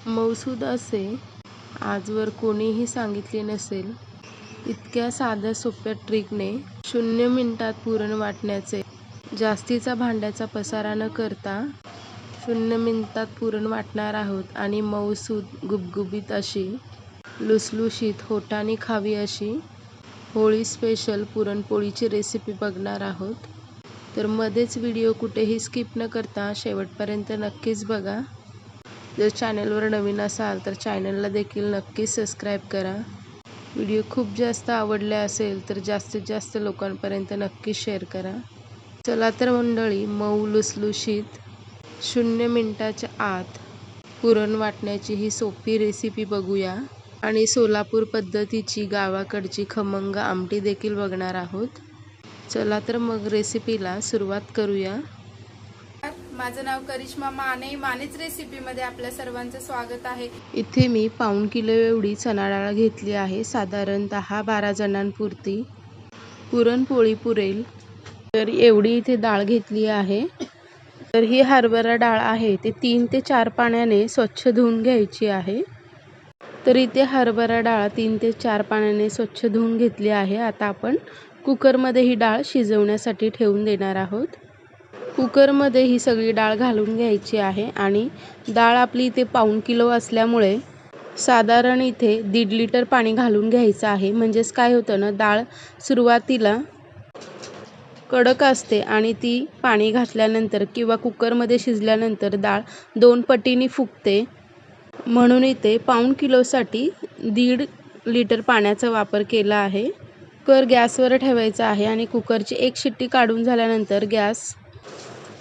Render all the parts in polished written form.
मऊसूद असे आजवर कोणीही सांगितले नसेल इतक्या साध्या सोप्या ट्रिकने 0 मिनिटात पुरण वाटण्याचे जास्तीचा भांड्याचा पसारा न करता 0 मिनिटात पुरण वाटणार आहोत आणि मऊसूद गुबगुबीत अशी लुसलुशीत होटाने खावी अशी होळी स्पेशल पुरणपोळीची रेसिपी बघणार आहोत। तर मध्येच व्हिडिओ कुठेही स्किप न करता शेवटपर्यंत नक्कीच बघा। जर चॅनलवर नवीन असाल तर चॅनलला देखील नक्कीच सबस्क्राईब करा। व्हिडिओ खूप जास्त आवडले असेल तर जास्तीत जास्त लोकांपर्यंत नक्की शेअर करा। चला तर मंडळी, मऊ लुसलुशीत 0 मिनिटाच्या आत पुरण वाटण्याची ही सोपी रेसिपी बघूया आणि सोलापूर पद्धतीची गावाकडची खमंग आमटी देखील बघणार आहोत। चला तर मग रेसिपीला सुरुवात करूया। माझं नाव करिश्मा माने, मानेच रेसिपीमध्ये आपल्या सर्वांचं स्वागत आहे। इथे मी पाऊण किलो एवढी चणा डाळ घेतली आहे, साधारणतः 12 जणांपुरती पुरणपोळी पुरेल तर एवढी इथे डाळ घेतली आहे। तर ही हरभरा डाळ आहे ते 3 ते 4 पाण्याने स्वच्छ धुवून घ्यायची आहे। तर इथे हरभरा डाळ 3 ते 4 पाण्याने स्वच्छ धुवून घेतली आहे। आता आपण कुकरमध्ये ही डाळ शिजवण्यासाठी ठेवून देणार आहोत। कुकरमध्ये ही सगळी डाळ घालून घ्यायची आहे आणि डाळ आपली इथे पाऊण किलो असल्यामुळे साधारण इथे 1.5 लिटर पाणी घालून घ्यायचं आहे। म्हणजेच काय होतं ना, डाळ सुरुवातीला कडक असते आणि ती पाणी घातल्यानंतर किंवा कुकरमध्ये शिजल्यानंतर डाळ 2 पटीने फुगते। म्हणून इथे पाऊण किलोसाठी 1.5 लिटर पाण्याचा वापर केला आहे। कुकर गॅसवर ठेवायचा आहे आणि कुकरची एक शिट्टी काढून झाल्यानंतर गॅस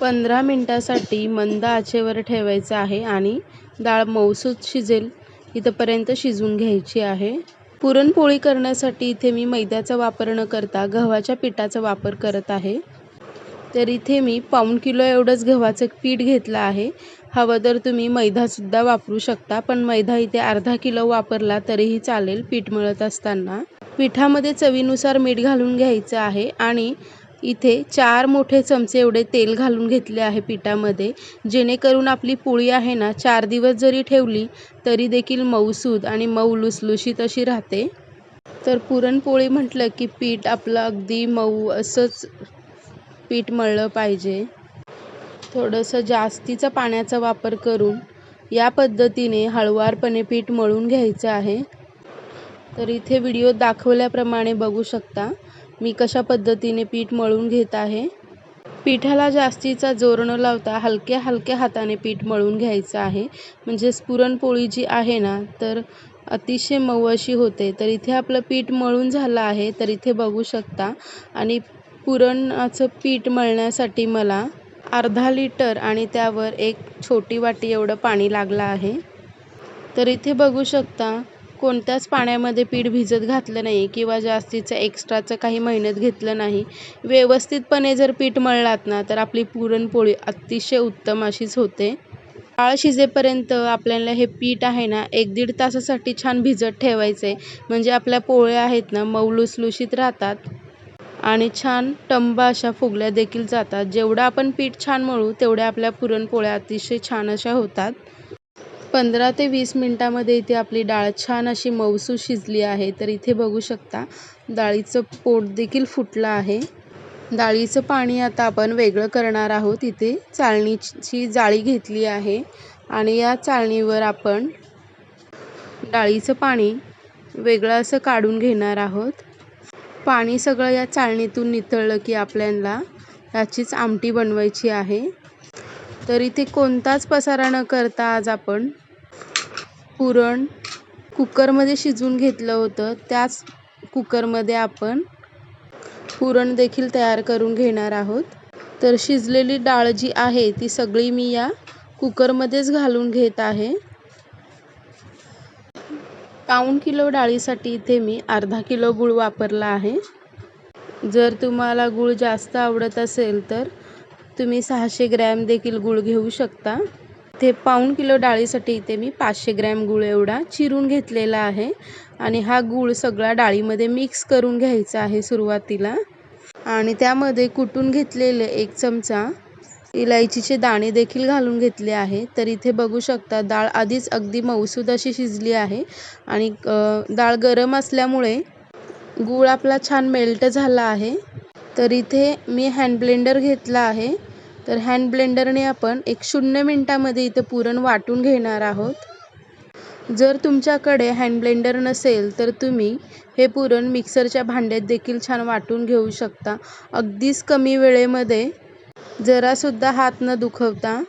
15 मिनिटासाठी मंद आचेवर ठेवायचा आहे आणि डाळ मऊसूद शिजेल इथपर्यंत शिजवून घ्यायची आहे। पुरणपोळी करण्यासाठी इथे मी मैद्याचा वापर न करता गव्हाच्या पिठाचा वापर करत आहे। तर इथे मी पाऊण किलो एवढंच गव्हाचं पीठ घेतलं आहे। हवं तर तुम्ही मैदासुद्धा वापरू शकता, पण मैदा इथे अर्धा किलो वापरला तरीही चालेल पीठ मळत असताना। पिठामध्ये चवीनुसार मीठ घालून घ्यायचं आहे आणि इथे 4 मोठे चमचे एवढे तेल घालून घेतले आहे पिठामध्ये, जेणेकरून आपली पोळी आहे ना 4 दिवस जरी ठेवली तरी देखील मऊसूद आणि मऊ लुसलुशीत अशी राहते। तर पुरणपोळी म्हटलं की पीठ आपलं अगदी मऊ असंच पीठ मळलं पाहिजे। थोडंसं जास्तीचा पाण्याचा वापर करून या पद्धतीने हळुवारपणे पीठ मळून घ्यायचं आहे। तर इथे व्हिडिओ दाखवल्याप्रमाणे बघू शकता मी कशा पद्धतीने पीठ मळून घेत आहे। पिठाला जास्तीचा जोर न लावता हलक्या हलक्या हाताने पीठ मळून घ्यायचं आहे, म्हणजेच पुरणपोळी जी आहे ना तर अतिशय मऊ अशी होते। तर इथे आपलं पीठ मळून झालं आहे, तर इथे बघू शकता आणि पुरणाचं पीठ मळण्यासाठी मला अर्धा लिटर आणि त्यावर एक छोटी वाटी एवढं पाणी लागलं आहे। तर इथे बघू शकता कोणत्याच पाण्यामध्ये पीठ भिजत घातलं नाही किंवा जास्तीचं एक्स्ट्राचं काही मेहनत घेतलं नाही। व्यवस्थितपणे जर पीठ मळलात ना तर आपली पुरणपोळी अतिशय उत्तम अशीच होते। डाळ शिजेपर्यंत आपल्याला हे पीठ आहे ना 1-1.5 तासासाठी छान भिजत ठेवायचे, म्हणजे आपल्या पोळ्या आहेत ना मऊ लुसलुशीत राहतात आणि छान टंब अशा फुगल्या देखील जातात। जेवढं आपण पीठ छान मळू तेवढ्या आपल्या पुरणपोळ्या अतिशय छान अशा होतात। 15 ते 20 मिनिटांमध्ये इथे आपली डाळ छान अशी मऊसूद शिजली आहे। तर इथे बघू शकता डाळीचं पोट देखील फुटलं आहे। डाळीचं पाणी आता आपण वेगळं करणार आहोत। इथे चाळणीची जाळी घेतली आहे आणि या चाळणीवर आपण डाळीचं पाणी वेगळं असं काढून घेणार आहोत। पाणी सगळं या चाळणीतून निथळलं की आपल्याला याचीच आमटी बनवायची आहे। तर इथे कोणताच पसारा न करता आज आपण पुरण कुकरमध्ये शिजवून घेतलं होतं, त्याच कुकरमध्ये आपण पुरण देखील तयार करून घेणार आहोत। तर शिजलेली डाळ जी आहे ती सगळी मी या कुकरमध्येच घालून घेत आहे। पाऊण किलो डाळीसाठी इथे मी अर्धा किलो गूळ वापरला आहे। जर तुम्हाला गूळ जास्त आवडत असेल तर तुम्ही 600 ग्रॅम देखील गूळ घेऊ शकता। ते पाऊण किलो डाळीसाठी इथे मी 500 ग्रॅम गूळ एवढा चिरून घेतलेला आहे आणि हा गूळ सगळा डाळीमध्ये मिक्स करून घ्यायचा आहे सुरुवातीला। आणि त्यामध्ये कुटून घेतलेले 1 चमचा इलायचीचे दाणे देखील घालून घेतले आहे. तर इथे बघू शकता डाळ आधीच अगदी मऊसूद अशी शिजली आहे आणि डाळ गरम असल्यामुळे गूळ आपला छान मेल्ट झाला आहे. तर इथे मी हँड ब्लेंडर घेतला आहे. तर हँड ब्लेंडरने आपण 0 मिनिटामध्ये इथे पुरण वाटून घेणार आहोत. जर तुमच्याकडे हँड ब्लेंडर नसेल तर तुम्ही हे पुरण मिक्सरच्या भांड्यात देखील छान वाटून घेऊ शकता. अगदीच कमी वेळेमध्ये जरासुद्धा हात न दुखवता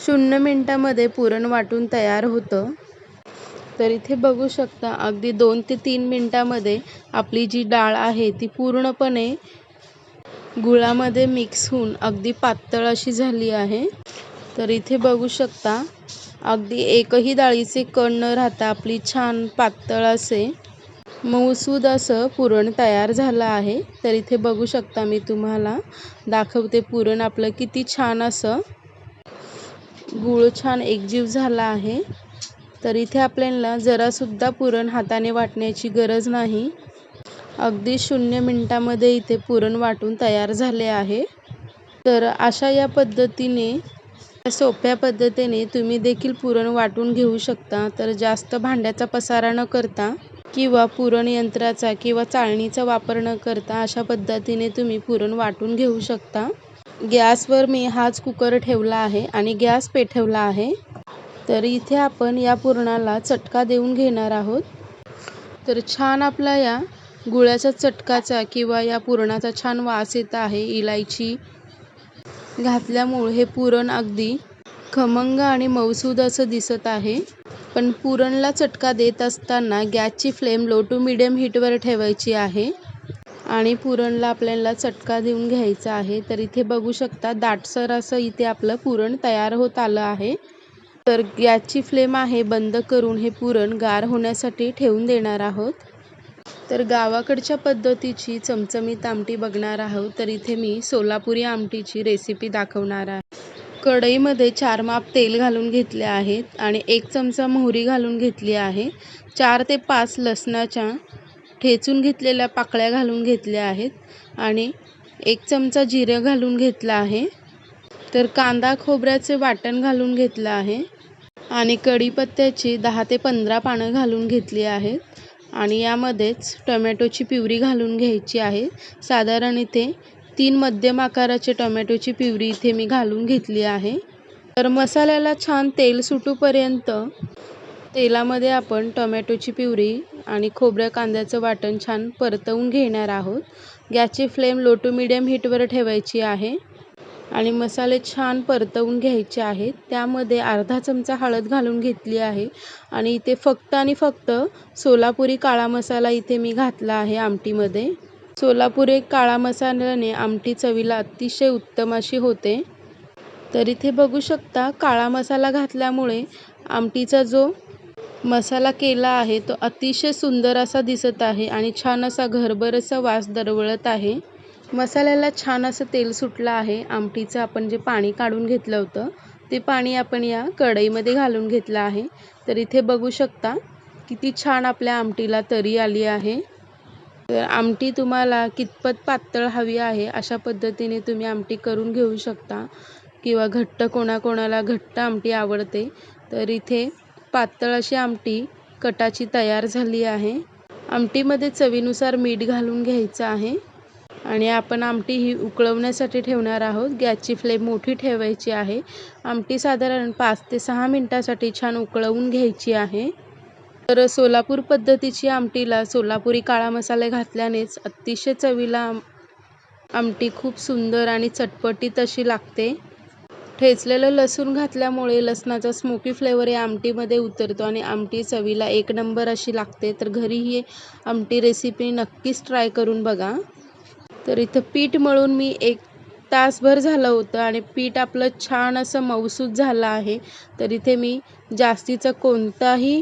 0 मिनिटामध्ये पुरण वाटून तयार होतं. तर इथे बघू शकता अगदी 2 ते 3 मिनिटामध्ये आपली जी डाळ आहे ती पूर्णपणे गुळामध्ये मिक्स होऊन अगदी पातळ अशी झाली आहे. तर इथे बघू शकता अगदी एकही डाळीचे कण न राहता आपली छान पातळ असे मऊसूद असं पुरण तयार झालं आहे. तर इथे बघू शकता मी तुम्हाला दाखवते पुरण आपलं किती छान असं गूळ छान एकजीव झाला आहे. तर इथे आपल्याला जरासुद्धा पुरण हाताने वाटण्याची गरज नाही. अगदी 0 मिनिटामध्ये इथे पुरण वाटून तयार झाले आहे. तर अशा या पद्धतीने सोप्या पद्धतीने तुम्ही देखील पुरण वाटून घेऊ शकता. तर जास्त भांड्याचा पसारा न करता किंवा पुरण यंत्राचा किंवा चाळणीचा वापर न करता अशा पद्धतीने तुम्ही पुरण वाटून घेऊ शकता. गॅसवर मी हाच कुकर ठेवला आहे आणि गॅस पेटवला आहे. तर इथे आपण या पुरणाला चटका देऊन घेणार आहोत. तर छान आपला या गुळाच्या चटकाचा किंवा या पुरणाचा छान वास येत आहे. इलायची घातल्यामुळे हे पुरण अगदी खमंग आणि मऊसूद असं दिसत आहे. पण पुरणला चटका देत असताना गॅसची फ्लेम लो टू मीडियम हीटवर ठेवायची आहे आणि पुरणला आपल्याला चटका देऊन घ्यायचा आहे. तर इथे बघू शकता दाटसर असं इथे आपलं पुरण तयार होत आलं आहे. तर गॅसची फ्लेम आहे बंद करून हे पुरण गार होण्यासाठी ठेवून देणार आहोत. तर गावाकडच्या पद्धतीची चमचमीत आमटी बघणार आहोत. तर इथे मी सोलापुरी आमटीची रेसिपी दाखवणार आहे. कढईमध्ये 4 माप तेल घालून घेतले आहेत आणि 1 चमचा मोहरी घालून घेतली आहे. 4 ते 5 लसणाच्या ठेचून घेतलेल्या पाकळ्या घालून घेतल्या आहेत आणि 1 चमचा जिरं घालून घेतलं आहे. तर कांदा खोबऱ्याचे वाटण घालून घेतलं आहे आणि कढीपत्त्याची 10 ते 15 पानं घालून घेतली आहेत आणि यामध्येच टोमॅटोची प्युरी घालून घ्यायची आहे. साधारण इथे 3 मध्यम आकाराचे टोमॅटोची प्युरी इथे मी घालून घेतली आहे. तर मसाल्याला छान तेल सुटूपर्यंत तेलामध्ये आपण टोमॅटोची प्युरी आणि खोबऱ्या कांद्याचं वाटण छान परतवून घेणार आहोत. गॅसची फ्लेम लो टू मीडियम हीटवर ठेवायची आहे आणि मसाले छान परतवून घ्यायचे आहेत. त्यामध्ये अर्धा चमचा हळद घालून घेतली आहे आणि इथे फक्त आणि फक्त सोलापुरी काळा मसाला इथे मी घातला आहे आमटीमध्ये. सोलापुरी काळा मसाल्याने आमटी चवीला अतिशय उत्तम अशी होते. तर इथे बघू शकता काळा मसाला घातल्यामुळे आमटीचा जो मसाला केला आहे तो अतिशय सुंदर असा दिसत आहे आणि छान असा घरभर असा वास दरवळत आहे. मसाल्याला छान असं तेल सुटलं आहे. आमटीचं आपण जे पाणी काढून घेतलं होतं ते पाणी आपण या कढईमध्ये घालून घेतलं आहे. तर इथे बघू शकता किती छान आपल्या आमटीला तरी आली आहे. तर आमटी तुम्हाला कितपत पातळ हवी आहे अशा पद्धतीने तुम्ही आमटी करून घेऊ शकता किंवा घट्ट कोणाकोणाला घट्ट आमटी आवडते. तर इथे पातळ अशी आमटी कटाची तयार झाली आहे. आमटीमध्ये चवीनुसार मीठ घालून घ्यायचं आहे आणि आपण आमटी ही उकळवण्यासाठी ठेवणार आहोत. गॅसची फ्लेम मोठी ठेवायची आहे. आमटी साधारण 5 ते 6 मिनिटासाठी छान उकळवून घ्यायची आहे. तर सोलापूर पद्धतीची आमटीला सोलापुरी काळा मसाले घातल्यानेच अतिशय चवीला आमटी खूप सुंदर आणि चटपटीत अशी लागते. ठेचलेलं लसूण घातल्यामुळे लसणाचा स्मोकी फ्लेवर या आमटीमध्ये उतरतो आणि आमटी चवीला 1 नंबर अशी लागते. तर घरी ही आमटी रेसिपी नक्कीच ट्राय करून बघा. तर इथं पीठ मळून मी 1 तासभर झालं होतं आणि पीठ आपलं छान असं मऊसूद झालं आहे. तर इथे मी जास्तीचं कोणताही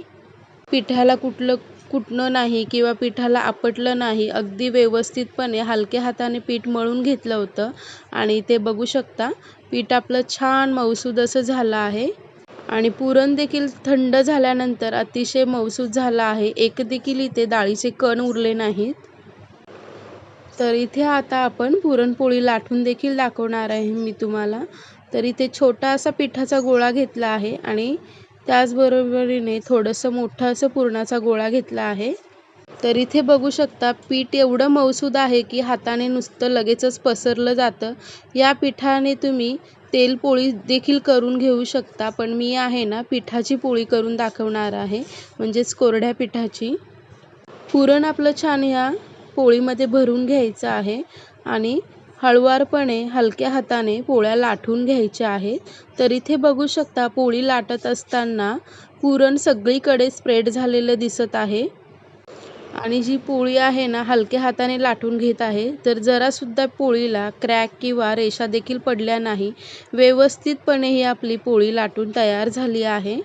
पिठाला कुटणं नाही किंवा पिठाला आपटलं नाही. अगदी व्यवस्थितपणे हलक्या हाताने पीठ मळून घेतलं होतं आणि इथे बघू शकता पीठ आपलं छान मऊसूद असं झालं आहे आणि पुरण देखील थंड झाल्यानंतर अतिशय मऊसूद झालं आहे. एक देखील इथे डाळीचे कण उरले नाहीत. तर इथे आता आपण पुरणपोळी लाटून देखील दाखवणार आहे मी तुम्हाला. तर इथे छोटा असा पिठाचा गोळा घेतला आहे आणि त्याचबरोबरीने थोडंसं मोठं असं पुरणाचा गोळा घेतला आहे। तर इथे बघू शकता पीठ एवढं मऊसूद आहे की हाताने नुसतं लगेचच पसरलं जातं। या पिठाने तुम्ही तेल पोळी देखील करून घेऊ शकता, पण मी आहे ना पिठाची पोळी करून दाखवणार आहे, म्हणजेच कोरड्या पिठाची। पुरण आपलं छान ह्या पोळीमध्ये भरून घ्यायचं आहे आणि हळुवारपणे हलक्या हाताने पोळ्या लाटून घ्यायच्या आहेत। तर इथे बघू शकता पोळी लाटत असताना पुरण सगळीकडे स्प्रेड झालेलं दिसत आहे आणि जी पोळी आहे ना हलक्या हाताने लाटून घेत आहे, तर जरासुद्धा पोळीला क्रॅक किंवा रेषा देखील पडल्या नाही। व्यवस्थितपणे ही आपली पोळी लाटून तयार झाली आहे।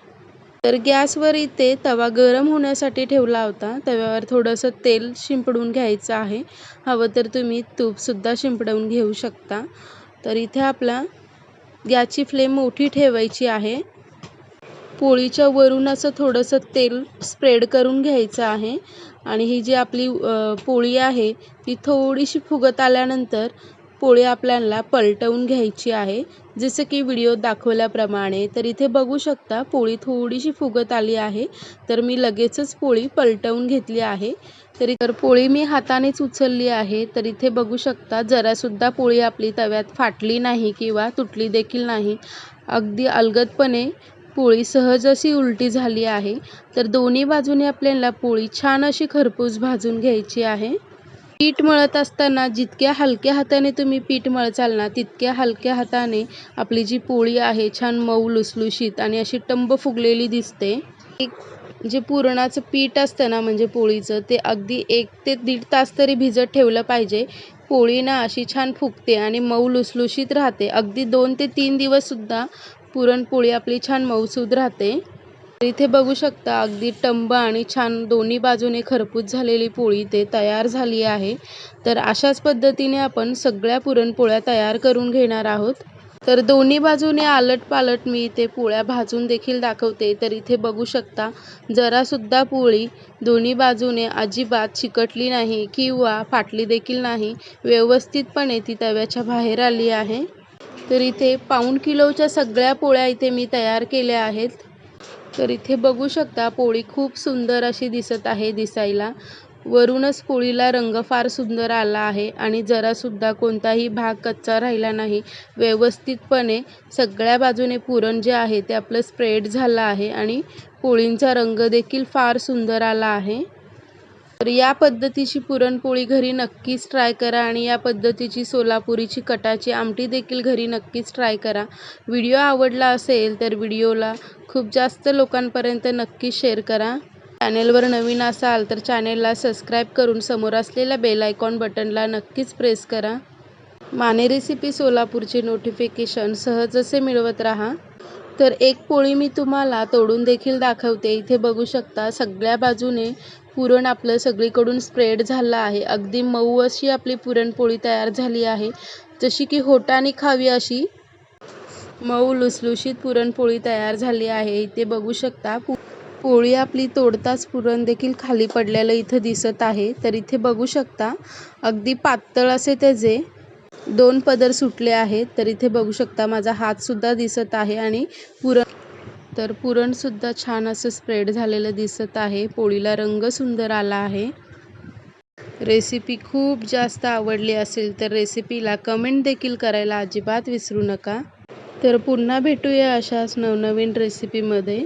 तर गॅसवर इथे तवा गरम होण्यासाठी ठेवला होता। तव्यावर थोडंसं तेल शिंपडून घ्यायचं आहे, हवं तर तुम्ही तूपसुद्धा शिंपडवून घेऊ शकता। तर इथे आपला गॅसची फ्लेम मोठी ठेवायची आहे। पोळीच्या वरून असं थोडंसं तेल स्प्रेड करून घ्यायचं आहे आणि ही जी आपली पोळी आहे ती थोडीशी फुगत आल्यानंतर पोळी आपल्याला पलटवून घ्यायची आहे, जसं की व्हिडिओत दाखवल्याप्रमाणे। तर इथे बघू शकता पोळी थोडीशी फुगत आली आहे, तर मी लगेचच पोळी पलटवून घेतली आहे। तर पोळी मी हातानेच उचलली आहे। तर इथे बघू शकता जरासुद्धा पोळी आपली तव्यात फाटली नाही किंवा तुटली देखील नाही। अगदी अलगदपणे पोळी सहज अशी उलटी झाली आहे। तर दोन्ही बाजूने आपल्याला पोळी छान अशी खरपूस भाजून घ्यायची आहे। पीठ मळत असताना जितक्या हलक्या हाताने तुम्ही पीठ मळचाल ना, तितक्या हलक्या हाताने आपली जी पोळी आहे छान मऊ लुसलुशीत आणि अशी टंब फुगलेली दिसते। जे पुरणाचं पीठ असतं ना म्हणजे पोळीचं, ते अगदी 1 ते 1.5 तास तरी भिजत ठेवलं पाहिजे। पोळी ना अशी छान फुगते आणि मऊ लुसलुशीत राहते। अगदी 2 ते 3 दिवससुद्धा पुरणपोळी आपली छान मऊसूद राहते। इथे बघू शकता अगदी टंब आणि छान दोन्ही बाजूने खरपूस झालेली पोळी ते तयार झाली आहे। तर अशाच पद्धतीने आपण सगळ्या पुरणपोळ्या तयार करून घेणार आहोत। तर दोन्ही बाजूने आलट-पालट मी इथे पोळ्या भाजून देखील दाखवते। तर इथे बघू शकता जरासुद्धा पोळी दोन्ही बाजूने अजिबात चिकटली नाही किंवा फाटली देखील नाही। व्यवस्थितपणे ती तव्याच्या बाहेर आली आहे। तर इथे पाऊण किलोच्या सगळ्या पोळ्या इथे मी तयार केल्या आहेत। तर इथे बघू शकता पोळी खूप सुंदर अशी दिसत आहे दिसायला। वरूनच पोळीला रंग फार सुंदर आला आहे आणि जरासुद्धा कोणताही भाग कच्चा राहिला नाही। व्यवस्थितपणे सगळ्या बाजूने पुरण जे आहे ते आपलं स्प्रेड झालं आहे आणि पोळींचा रंग देखील फार सुंदर आला आहे। तर या पद्धतीची पुरणपोळी घरी नक्कीच ट्राय करा आणि या पद्धतीची सोलापुरीची कटाची आमटी देखील घरी नक्कीच ट्राय करा। व्हिडिओ आवडला असेल तर व्हिडिओला खूप जास्त लोकांपर्यंत नक्की शेअर करा। चॅनेलवर नवीन असाल तर चॅनेलला सबस्क्राईब करून समोर असलेल्या बेल आयकॉन बटनला नक्कीच प्रेस करा। माने रेसिपी सोलापूरचे नोटिफिकेशन सहज असे मिळवत राहा। तर एक पोळी मी तुम्हाला तोडून देखील दाखवते। इथे बघू शकता सगळ्या बाजूने पुरण आपलं सगळीकडून स्प्रेड झालं आहे। अगदी मऊ अशी आपली पुरणपोळी तयार झाली आहे, जशी की होटाने खावी अशी मऊ लुसलुशीत पुरणपोळी तयार झाली आहे। इथे बघू शकता पोळी आपली तोडताच पुरण देखील खाली पडलेलं इथं दिसत आहे। तर इथे बघू शकता अगदी पातळ असे त्याचे 2 पदर सुटले आहेत। तर इथे बघू शकता माझा हातसुद्धा दिसत आहे आणि पुरणसुद्धा छान असं स्प्रेड झालेलं दिसत आहे। पोळीला रंग सुंदर आला आहे। रेसिपी खूप जास्त आवडली असेल तर रेसिपीला कमेंट देखील करायला अजिबात विसरू नका। तर पुन्हा भेटूया अशाच नवनवीन रेसिपीमध्ये।